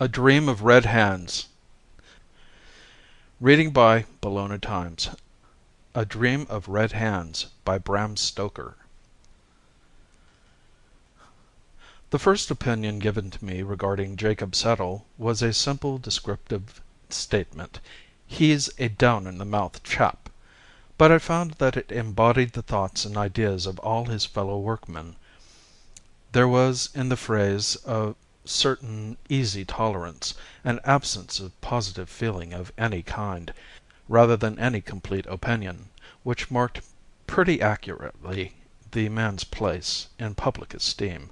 A Dream of Red Hands. Reading by Bologna Times. A Dream of Red Hands by Bram Stoker. The first opinion given to me regarding Jacob Settle was a simple descriptive statement: "He's a down-in-the-mouth chap." But I found that it embodied the thoughts and ideas of all his fellow workmen. There was in the phrase a certain easy tolerance, an absence of positive feeling of any kind, rather than any complete opinion, which marked pretty accurately the man's place in public esteem.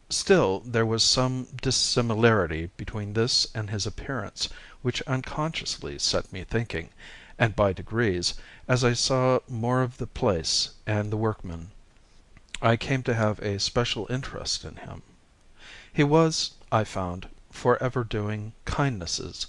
Still, there was some dissimilarity between this and his appearance which unconsciously set me thinking, and by degrees, as I saw more of the place and the workmen, I came to have a special interest in him. He was, I found, forever doing kindnesses,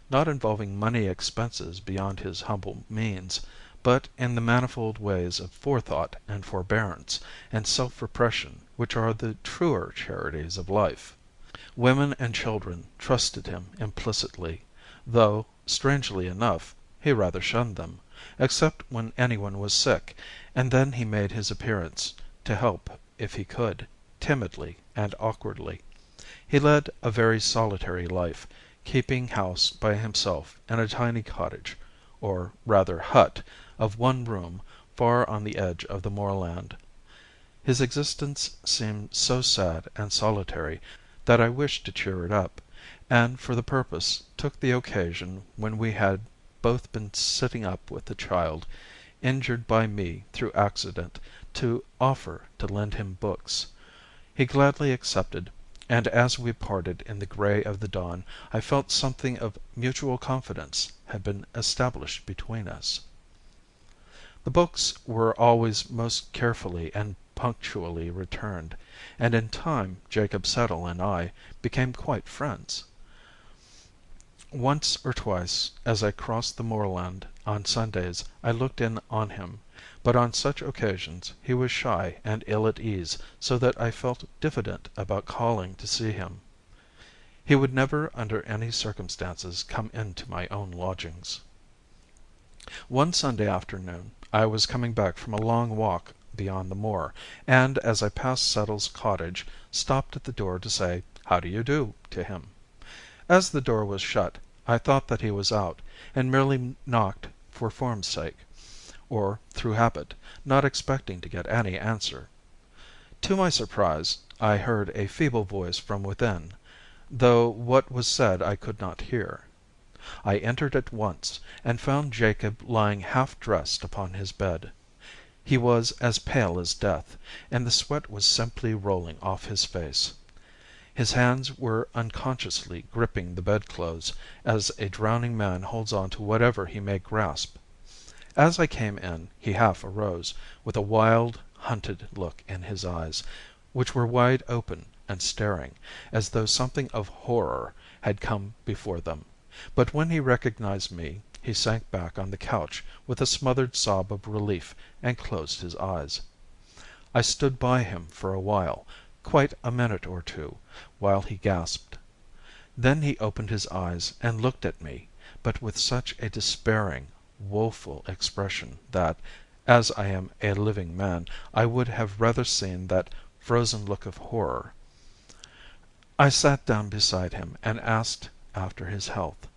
not involving money expenses beyond his humble means, but in the manifold ways of forethought and forbearance and self-repression which are the truer charities of life. Women and children trusted him implicitly, though, strangely enough, he rather shunned them, except when anyone was sick, and then he made his appearance to help if he could, timidly and awkwardly. He led a very solitary life, keeping house by himself in a tiny cottage, or rather hut, of one room, far on the edge of the moorland. His existence seemed so sad and solitary that I wished to cheer it up, and for the purpose took the occasion when we had both been sitting up with the child, injured by me through accident, to offer to lend him books. He gladly accepted, and as we parted in the grey of the dawn I felt something of mutual confidence had been established between us. The books were always most carefully and punctually returned, and in time Jacob Settle and I became quite friends. Once or twice as I crossed the moorland on Sundays I looked in on him, but on such occasions he was shy and ill at ease, so that I felt diffident about calling to see him. He would never under any circumstances come into my own lodgings. One Sunday afternoon I was coming back from a long walk beyond the moor, and as I passed Settle's cottage stopped at the door to say "How do you do" to him. As the door was shut I thought that he was out, and merely knocked for form's sake, or through habit, not expecting to get any answer. To my surprise I heard a feeble voice from within, though what was said I could not hear. I entered at once, and found Jacob lying half dressed upon his bed. He was as pale as death, and the sweat was simply rolling off his face. His hands were unconsciously gripping the bedclothes, as a drowning man holds on to whatever he may grasp. As I came in he half arose, with a wild, hunted look in his eyes, which were wide open and staring, as though something of horror had come before them. But when he recognized me he sank back on the couch with a smothered sob of relief and closed his eyes. I stood by him for a while, quite a minute or two, while he gasped. Then he opened his eyes and looked at me, but with such a despairing, woeful expression that, as I am a living man, I would have rather seen that frozen look of horror. I sat down beside him and asked after his health.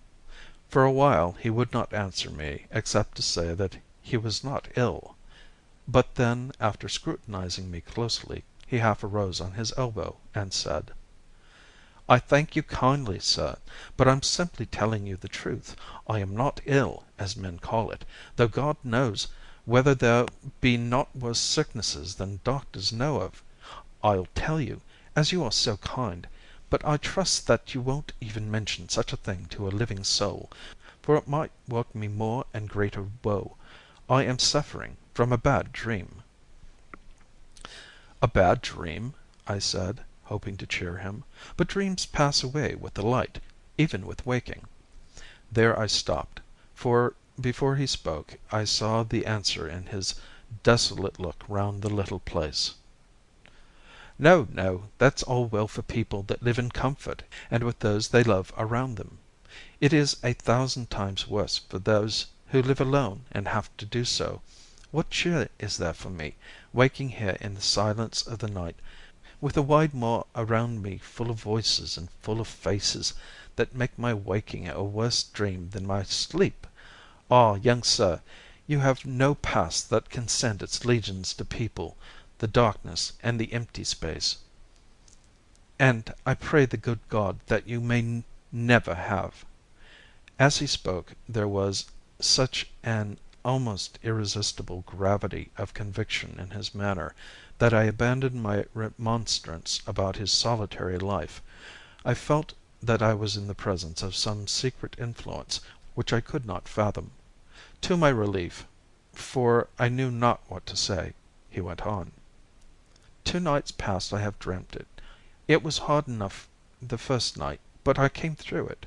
For a while he would not answer me except to say that he was not ill. But then, after scrutinizing me closely, he half arose on his elbow and said: "I thank you kindly, sir, but I'm simply telling you the truth. I am not ill, as men call it, though God knows whether there be not worse sicknesses than doctors know of. I'll tell you, as you are so kind, but I trust that you won't even mention such a thing to a living soul, for it might work me more and greater woe. I am suffering from a bad dream." "A bad dream?" I said, hoping to cheer him. "But dreams pass away with the light, even with waking." There I stopped, for before he spoke I saw the answer in his desolate look round the little place. No, no, that's all well for people that live in comfort and with those they love around them. It is 1,000 times worse for those who live alone and have to do so. What cheer is there for me, waking here in the silence of the night, with the wide moor around me full of voices and full of faces, that make my waking a worse dream than my sleep? Ah, young sir, you have no past that can send its legions to people the darkness and the empty space, and I pray the good God that you may never have." As he spoke there was such an almost irresistible gravity of conviction in his manner that I abandoned my remonstrance about his solitary life. I felt that I was in the presence of some secret influence which I could not fathom. To my relief, for I knew not what to say, he went on. "2 nights past I have dreamt it. It was hard enough the first night, but I came through it.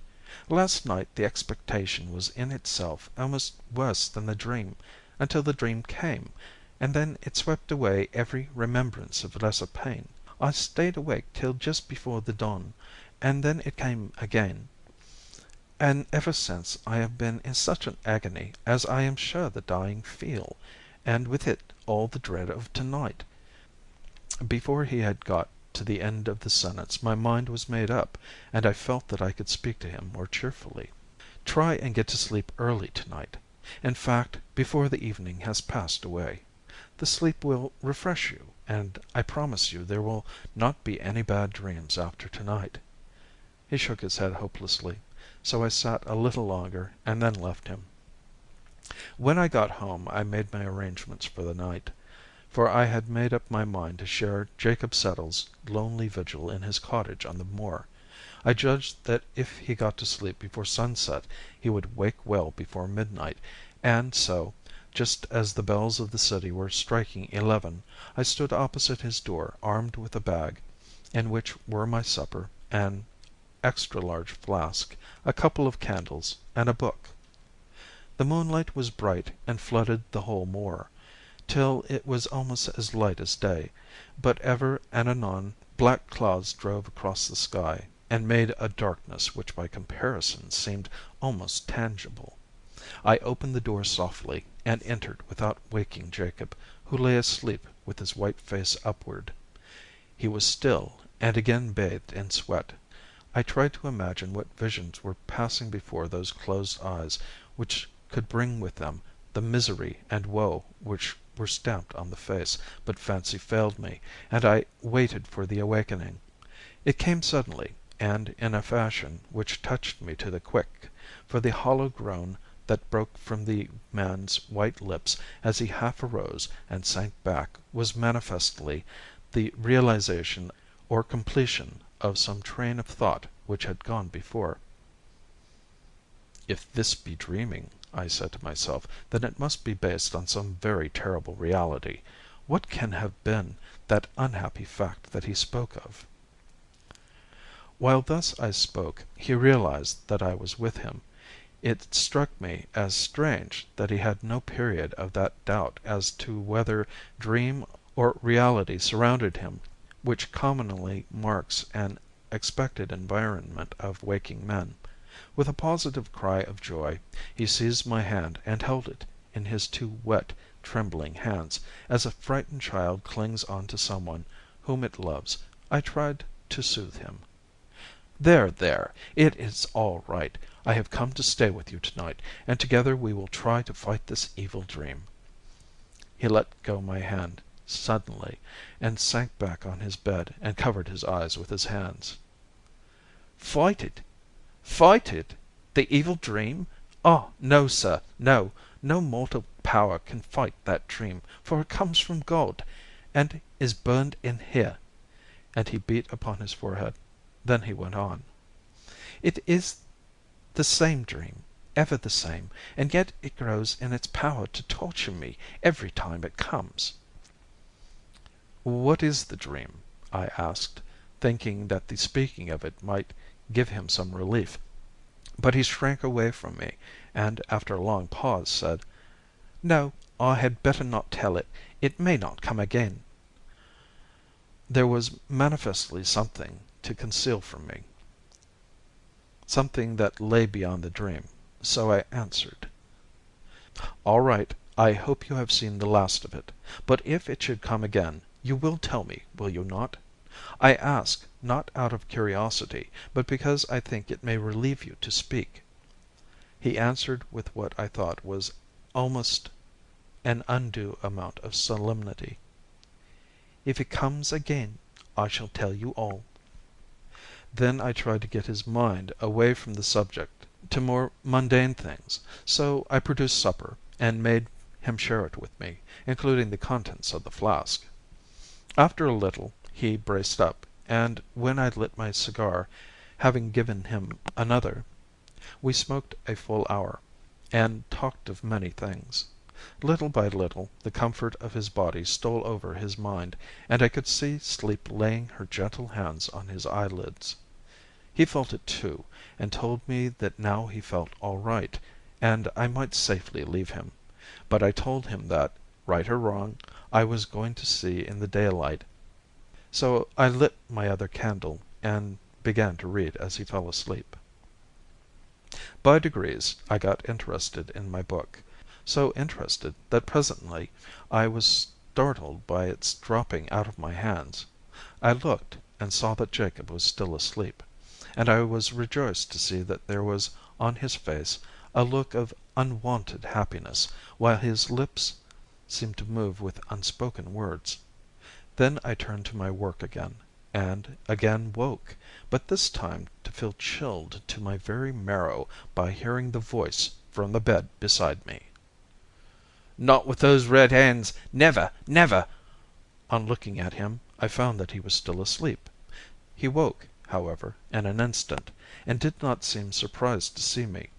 Last night the expectation was in itself almost worse than the dream, until the dream came, and then it swept away every remembrance of lesser pain. I stayed awake till just before the dawn, and then it came again, and ever since I have been in such an agony as I am sure the dying feel, and with it all the dread of to-night." Before he had got to the end of the sentence my mind was made up, and I felt that I could speak to him more cheerfully. "Try and get to sleep early to night. In fact, before the evening has passed away. The sleep will refresh you, and I promise you there will not be any bad dreams after to night." He shook his head hopelessly, so I sat a little longer and then left him. When I got home I made my arrangements for the night, for I had made up my mind to share Jacob Settle's lonely vigil in his cottage on the moor. I judged that if he got to sleep before sunset he would wake well before midnight, and so, just as the bells of the city were striking 11, I stood opposite his door armed with a bag, in which were my supper, an extra large flask, a couple of candles, and a book. The moonlight was bright and flooded the whole moor, till it was almost as light as day, but ever and anon black clouds drove across the sky, and made a darkness which by comparison seemed almost tangible. I opened the door softly, and entered without waking Jacob, who lay asleep with his white face upward. He was still, and again bathed in sweat. I tried to imagine what visions were passing before those closed eyes, which could bring with them the misery and woe which were stamped on the face, but fancy failed me, and I waited for the awakening. It came suddenly, and in a fashion which touched me to the quick, for the hollow groan that broke from the man's white lips as he half arose and sank back was manifestly the realization or completion of some train of thought which had gone before. "If this be dreaming," I said to myself, "then it must be based on some very terrible reality. What can have been that unhappy fact that he spoke of?" While thus I spoke he realized that I was with him. It struck me as strange that he had no period of that doubt as to whether dream or reality surrounded him which commonly marks an expected environment of waking men. With a positive cry of joy, he seized my hand and held it in his 2 wet, trembling hands, as a frightened child clings on to someone whom it loves. I tried to soothe him. "There, there, it is all right. I have come to stay with you tonight, and together we will try to fight this evil dream." He let go my hand suddenly, and sank back on his bed and covered his eyes with his hands. "Fight it? Fight it? The evil dream? Oh, no, sir, no. No mortal power can fight that dream, for it comes from God, and is burned in here," and he beat upon his forehead. Then he went on. "It is the same dream, ever the same, and yet it grows in its power to torture me every time it comes." "What is the dream?" I asked, thinking that the speaking of it might give him some relief. But he shrank away from me, and after a long pause said, "No, I had better not tell it. It may not come again." There was manifestly something to conceal from me, something that lay beyond the dream, so I answered: "All right, I hope you have seen the last of it. But if it should come again, you will tell me, will you not? I ask, not out of curiosity, but because I think it may relieve you to speak." He answered with what I thought was almost an undue amount of solemnity: "If it comes again, I shall tell you all." Then I tried to get his mind away from the subject to more mundane things, so I produced supper and made him share it with me, including the contents of the flask. After a little he braced up, and when I lit my cigar, having given him another, we smoked a full hour, and talked of many things. Little by little the comfort of his body stole over his mind, and I could see sleep laying her gentle hands on his eyelids. He felt it too, and told me that now he felt all right, and I might safely leave him. But I told him that, right or wrong, I was going to see in the daylight, so I lit my other candle and began to read as he fell asleep. By degrees I got interested in my book, so interested that presently I was startled by its dropping out of my hands. I looked, and saw that Jacob was still asleep, and I was rejoiced to see that there was on his face a look of unwonted happiness, while his lips seemed to move with unspoken words. Then I turned to my work again, and again woke, but this time to feel chilled to my very marrow by hearing the voice from the bed beside me. "Not with those red hands! Never, never!" On looking at him, I found that he was still asleep. He woke, however, in an instant, and did not seem surprised to see me.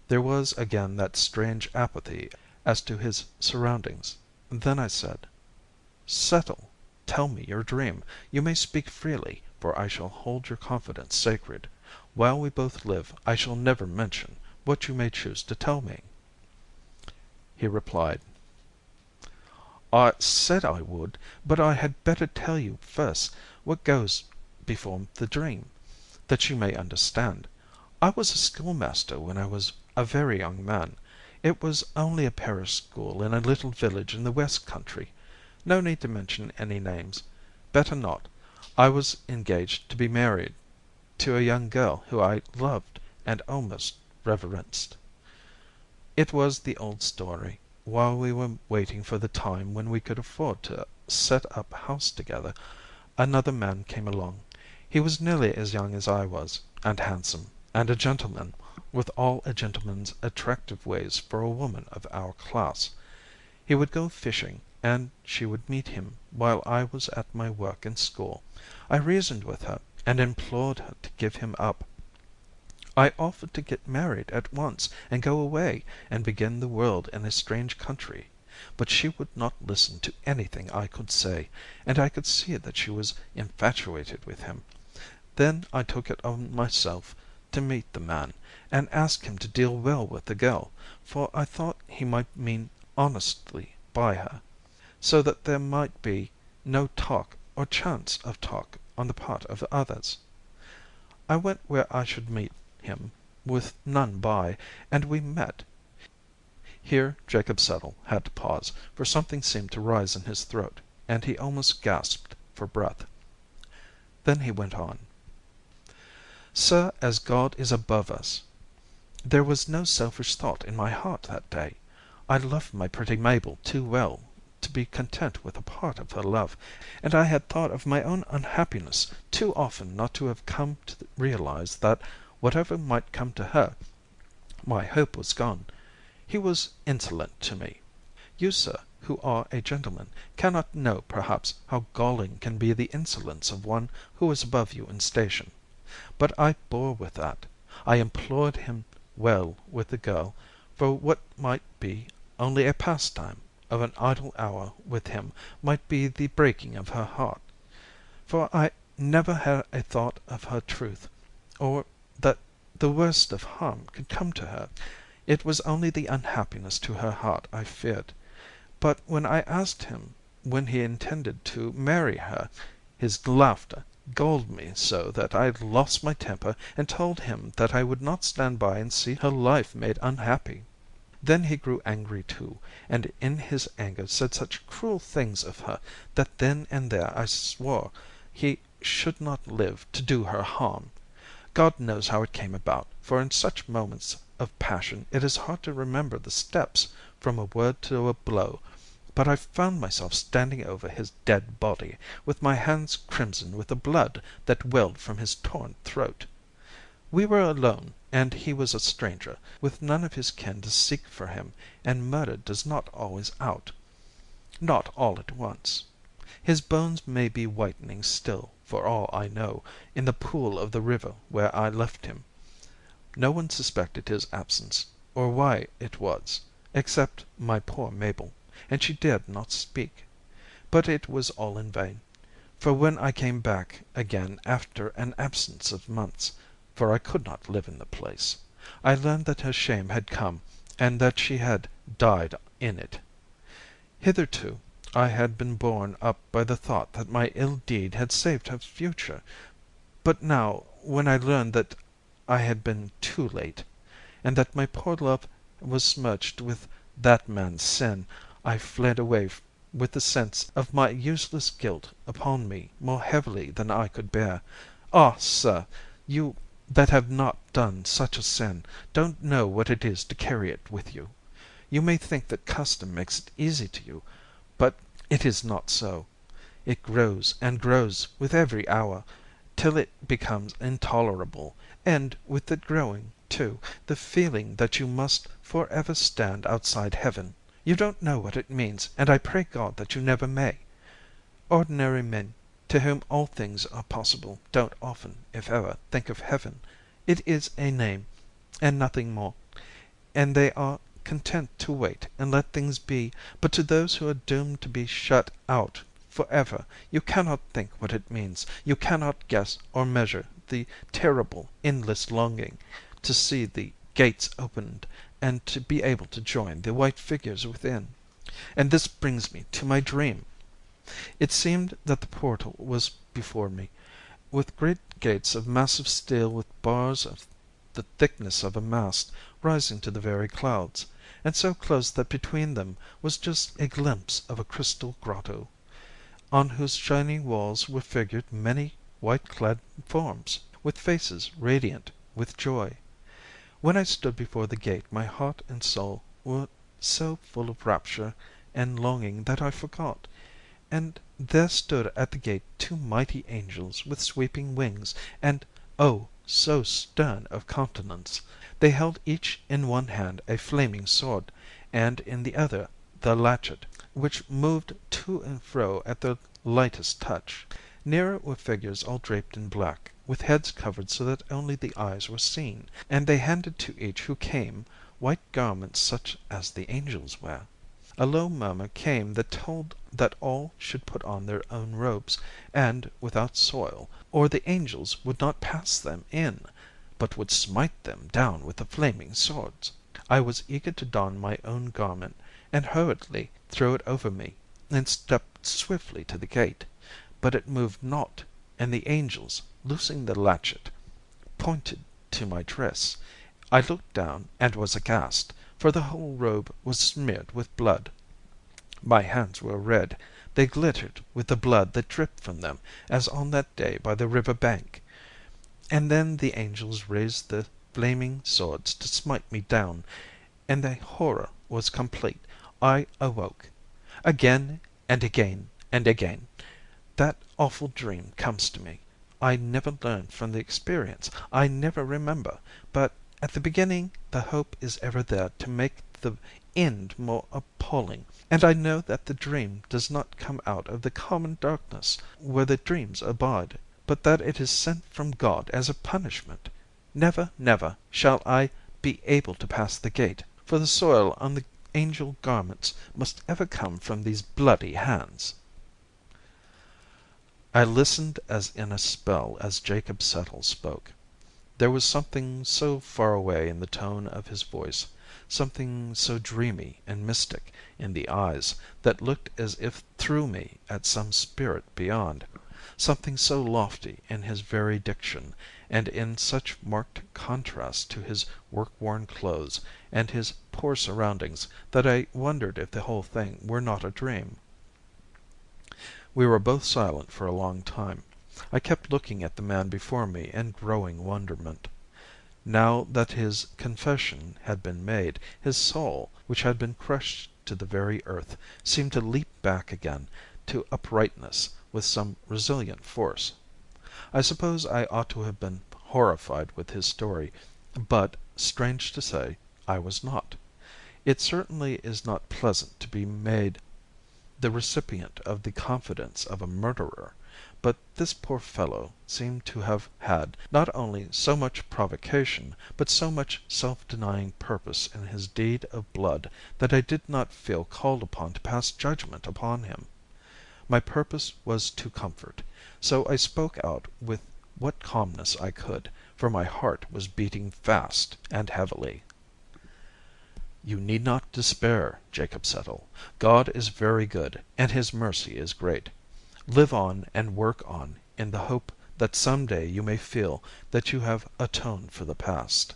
There was again that strange apathy as to his surroundings. Then I said: "Settle. Tell me your dream. You may speak freely, for I shall hold your confidence sacred. While we both live I shall never mention what you may choose to tell me." He replied: "I said I would, but I had better tell you first what goes before the dream, that you may understand. I was a schoolmaster when I was a very young man. It was only a parish school in a little village in the West Country. No need to mention any names. Better not. I was engaged to be married to a young girl who I loved and almost reverenced. It was the old story. While we were waiting for the time when we could afford to set up house together, another man came along. He was nearly as young as I was, and handsome, and a gentleman, with all a gentleman's attractive ways for a woman of our class. He would go fishing, and she would meet him while I was at my work in school. I reasoned with her, and implored her to give him up. I offered to get married at once, and go away and begin the world in a strange country. But she would not listen to anything I could say, and I could see that she was infatuated with him. Then I took it on myself to meet the man, and ask him to deal well with the girl, for I thought he might mean honestly by her, so that there might be no talk or chance of talk on the part of others. I went where I should meet him, with none by, and we met." Here Jacob Settle had to pause, for something seemed to rise in his throat, and he almost gasped for breath. Then he went on: "Sir, as God is above us, there was no selfish thought in my heart that day. I loved my pretty Mabel too well to be content with a part of her love, and I had thought of my own unhappiness too often not to have come to realize that, whatever might come to her, my hope was gone. He was insolent to me. You, sir, who are a gentleman, cannot know perhaps how galling can be the insolence of one who is above you in station. But I bore with that. I implored him well with the girl, for what might be only a pastime of an idle hour with him might be the breaking of her heart. For I never had a thought of her truth, or that the worst of harm could come to her. It was only the unhappiness to her heart I feared. But when I asked him when he intended to marry her, His laughter galled me so that I lost my temper and told him that I would not stand by and see her life made unhappy. Then he grew angry too, and in his anger said such cruel things of her that then and there I swore he should not live to do her harm. God knows how it came about, for in such moments of passion it is hard to remember the steps from a word to a blow, but I found myself standing over his dead body, with my hands crimson with the blood that welled from his torn throat. We were alone, and he was a stranger, with none of his kin to seek for him, and murder does not always out. Not all at once. His bones may be whitening still, for all I know, in the pool of the river where I left him. No one suspected his absence, or why it was, except my poor Mabel, and she dared not speak. But it was all in vain, for when I came back again after an absence of months, for I could not live in the place, I learned that her shame had come, and that she had died in it. Hitherto I had been borne up by the thought that my ill deed had saved her future, but now, when I learned that I had been too late, and that my poor love was smirched with that man's sin, I fled away with the sense of my useless guilt upon me more heavily than I could bear. Ah, sir, you that have not done such a sin don't know what it is to carry it with you. You may think that custom makes it easy to you, but it is not so. It grows and grows with every hour, till it becomes intolerable, and with it growing, too, the feeling that you must for ever stand outside heaven. You don't know what it means, and I pray God that you never may. Ordinary men, to whom all things are possible, don't often, if ever, think of heaven. It is a name, and nothing more, and they are content to wait and let things be, but to those who are doomed to be shut out for ever, you cannot think what it means, you cannot guess or measure the terrible, endless longing to see the gates opened and to be able to join the white figures within. And this brings me to my dream. It seemed that the portal was before me, with great gates of massive steel with bars of the thickness of a mast rising to the very clouds, and so close that between them was just a glimpse of a crystal grotto, on whose shining walls were figured many white-clad forms, with faces radiant with joy. When I stood before the gate my heart and soul were so full of rapture and longing that I forgot. And there stood at the gate two mighty angels with sweeping wings, and oh, so stern of countenance! They held each in one hand a flaming sword, and in the other the latchet, which moved to and fro at the lightest touch. Near were figures all draped in black, with heads covered so that only the eyes were seen, and they handed to each who came white garments such as the angels wear. A low murmur came that told that all should put on their own robes, and without soil, or the angels would not pass them in, but would smite them down with the flaming swords. I was eager to don my own garment, and hurriedly threw it over me, and stepped swiftly to the gate. But it moved not, and the angels, loosing the latchet, pointed to my dress. I looked down, and was aghast, for the whole robe was smeared with blood. My hands were red; they glittered with the blood that dripped from them, as on that day by the river bank. And then the angels raised the flaming swords to smite me down, and the horror was complete. I awoke. Again, and again, and again, that awful dream comes to me. I never learn from the experience, I never remember, but at the beginning the hope is ever there to make the end more appalling, and I know that the dream does not come out of the common darkness where the dreams abide, but that it is sent from God as a punishment. Never, never shall I be able to pass the gate, for the soil on the angel garments must ever come from these bloody hands." I listened as in a spell as Jacob Settle spoke. There was something so far away in the tone of his voice, something so dreamy and mystic in the eyes that looked as if through me at some spirit beyond. something so lofty in his very diction, and in such marked contrast to his work-worn clothes and his poor surroundings, that I wondered if the whole thing were not a dream. We were both silent for a long time. I kept looking at the man before me in growing wonderment. Now that his confession had been made, his soul, which had been crushed to the very earth, seemed to leap back again to uprightness with some resilient force. I suppose I ought to have been horrified with his story, but, strange to say, I was not. It certainly is not pleasant to be made the recipient of the confidence of a murderer, but this poor fellow seemed to have had not only so much provocation, but so much self-denying purpose in his deed of blood that I did not feel called upon to pass judgment upon him. My purpose was to comfort, so I spoke out with what calmness I could, for my heart was beating fast and heavily. "You need not despair, Jacob Settle. God is very good, and his mercy is great. Live on and work on in the hope that some day you may feel that you have atoned for the past."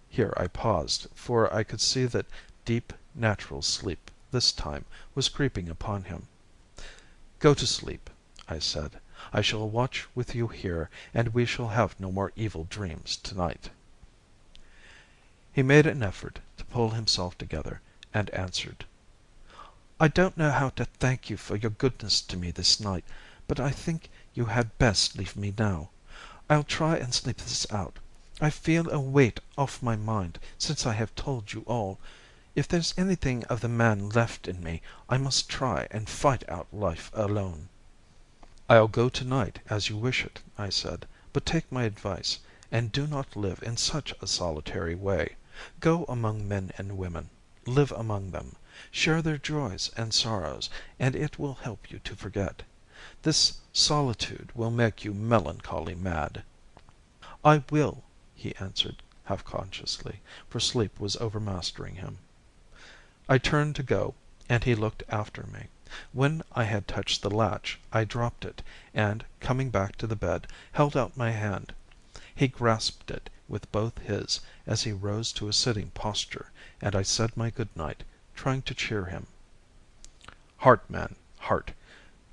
Here I paused, for I could see that deep, natural sleep, this time, was creeping upon him. "Go to sleep," I said. "I shall watch with you here, and we shall have no more evil dreams tonight." He made an effort to pull himself together, and answered: "I don't know how to thank you for your goodness to me this night, but I think you had best leave me now. I'll try and sleep this out. I feel a weight off my mind since I have told you all. If there's anything of the man left in me, I must try and fight out life alone." "I'll go to night as you wish it," I said, "but take my advice, and do not live in such a solitary way. Go among men and women. Live among them. Share their joys and sorrows, and it will help you to forget. This solitude will make you melancholy mad." "I will," he answered, half consciously, for sleep was overmastering him. I turned to go, and he looked after me. When I had touched the latch, I dropped it, and, coming back to the bed, held out my hand. He grasped it with both his as he rose to a sitting posture, and I said my good night, trying to cheer him. "Heart, man, heart.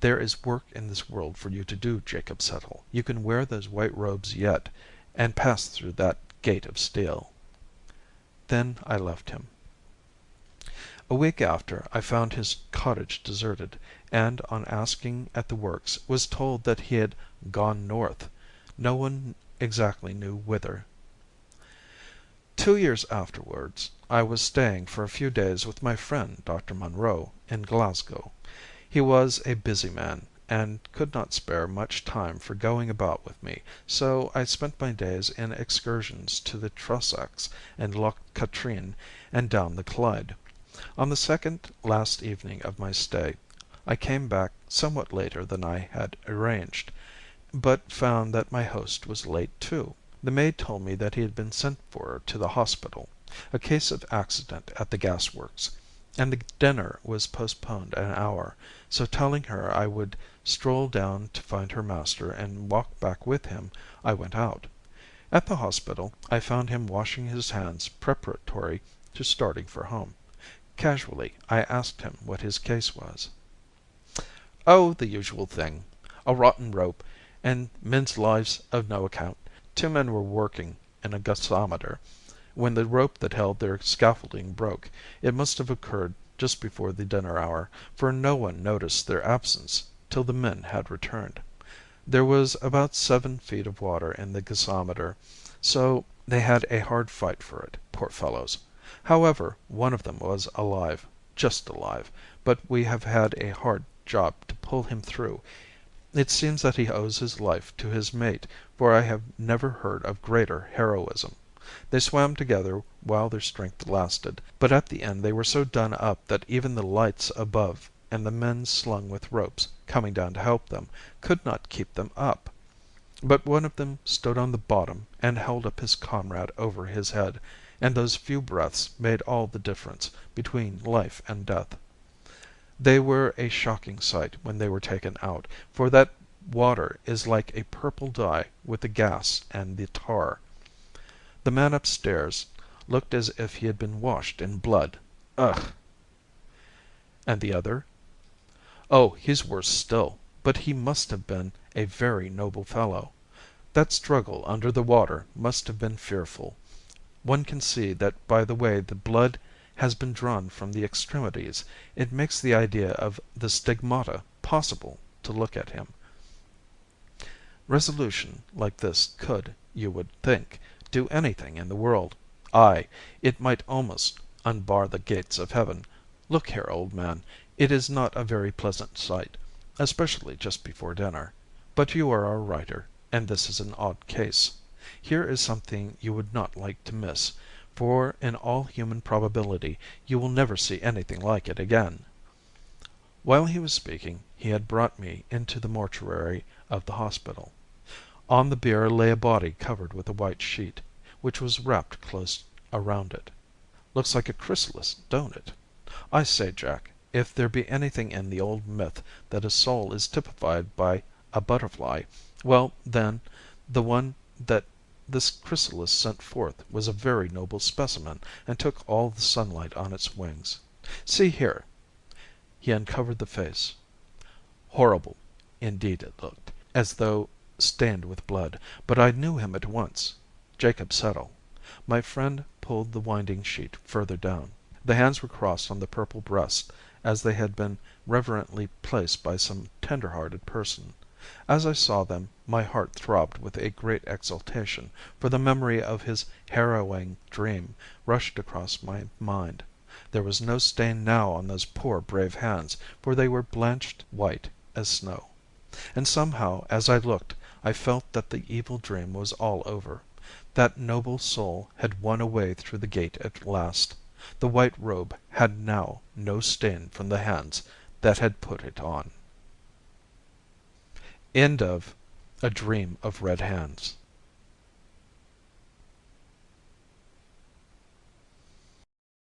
There is work in this world for you to do, Jacob Settle. You can wear those white robes yet, and pass through that gate of steel." Then I left him. A week after, I found his cottage deserted, and on asking at the works was told that he had "gone north," no one exactly knew whither. 2 years afterwards I was staying for a few days with my friend Dr. Munro in Glasgow. He was a busy man, and could not spare much time for going about with me, so I spent my days in excursions to the Trossachs and Loch Katrine and down the Clyde. On the second last evening of my stay I came back somewhat later than I had arranged, but found that my host was late too. The maid told me that he had been sent for to the hospital, a case of accident at the gasworks, and the dinner was postponed an hour, so telling her I would stroll down to find her master and walk back with him, I went out. At the hospital I found him washing his hands preparatory to starting for home. Casually I asked him what his case was. "Oh, the usual thing. A rotten rope, and men's lives of no account. 2 men were working in a gasometer when the rope that held their scaffolding broke. It must have occurred just before the dinner hour, for no one noticed their absence till the men had returned. There was about 7 feet of water in the gasometer, so they had a hard fight for it, poor fellows. However, one of them was alive, just alive, but we have had a hard job to pull him through. It seems that he owes his life to his mate, for I have never heard of greater heroism. They swam together while their strength lasted, but at the end they were so done up that even the lights above and the men slung with ropes, coming down to help them, could not keep them up. But one of them stood on the bottom and held up his comrade over his head, and those few breaths made all the difference between life and death. They were a shocking sight when they were taken out, for that water is like a purple dye with the gas and the tar. The man upstairs looked as if he had been washed in blood. Ugh!" "And the other?" "Oh, he's worse still, but he must have been a very noble fellow. That struggle under the water must have been fearful. One can see that by the way the blood has been drawn from the extremities. It makes the idea of the stigmata possible to look at him. Resolution like this could, you would think, do anything in the world. Ay, it might almost unbar the gates of heaven. Look here, old man, it is not a very pleasant sight, especially just before dinner. But you are a writer, and this is an odd case. Here is something you would not like to miss, for in all human probability you will never see anything like it again." While he was speaking he had brought me into the mortuary of the hospital. On the bier lay a body covered with a white sheet, which was wrapped close around it. "Looks like a chrysalis, don't it? I say, Jack, if there be anything in the old myth that a soul is typified by a butterfly, well, then, the one that this chrysalis sent forth was a very noble specimen and took all the sunlight on its wings. See here." He uncovered the face. Horrible, indeed it looked, as though stained with blood, but I knew him at once. Jacob Settle. My friend pulled the winding sheet further down. The hands were crossed on the purple breast as they had been reverently placed by some tender-hearted person. As I saw them my heart throbbed with a great exultation, for the memory of his harrowing dream rushed across my mind. There was no stain now on those poor brave hands, for they were blanched white as snow. And somehow as I looked I felt that the evil dream was all over. That noble soul had won a way through the gate at last. The white robe had now no stain from the hands that had put it on. End of A Dream of Red Hands.